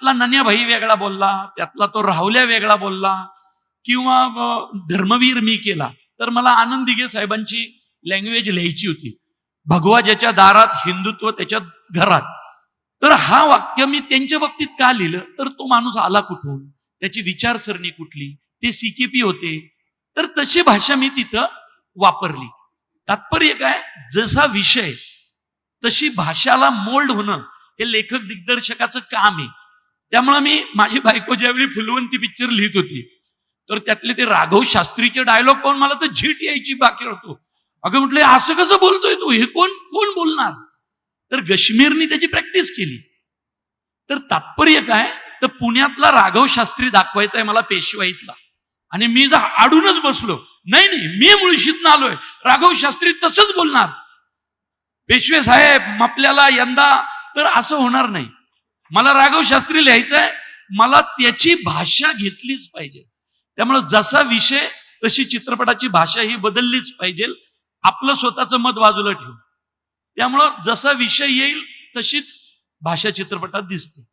त्यातला नन्याभाई वेगळा बोलला, त्यातला तो राहुल्या वेगळा बोलला, किंवा धर्मवीर मी केला, तर मला आनंद दिघे साहेबांची लँग्वेज लिहायची होती. भगवा ज्याच्या दारात, हिंदुत्व त्याच्या घरात. तर हा वाक्य मी त्यांच्या बाबतीत का लिहिलं, तर तो माणूस आला कुठून, त्याची विचारसरणी कुठली, ते सीकेपी होते, तर तशी भाषा मी तिथं वापरली. तात्पर्य काय, जसा विषय तशी भाषाला मोल्ड होणं हे लेखक दिग्दर्शकाचं काम आहे. त्यामुळे मी माझी बायको ज्यावेळी फुलवंती पिक्चर लिहित होती, तर त्यातले ते राघव शास्त्रीचे डायलॉग पाहून मला तर झीट यायची बाकी होतो. अगं म्हटलं असं कसं बोलतोय तू, हे कोण कोण बोलणार. तर गश्मीरनी त्याची प्रॅक्टिस केली. तर तात्पर्य काय, तर पुण्यातला राघव शास्त्री दाखवायचा आहे मला पेशवाईतला, आणि मी जर आडूनच बसलो, नाही नाही मी मुळशीतनं आलोय, राघव शास्त्री तसंच बोलणार, पेशवे साहेब आपल्याला यंदा, तर असं होणार नाही. मला राघव शास्त्री लिहायचं आहे, मला त्याची भाषा घेतलीच पाहिजे. त्यामुळे जसा विषय तशी चित्रपटाची भाषा ही बदललीच पाहिजे, आपलं स्वतःचं मत बाजूला ठेवून. त्यामुळं जसा विषय येईल तशीच भाषा चित्रपटात दिसते.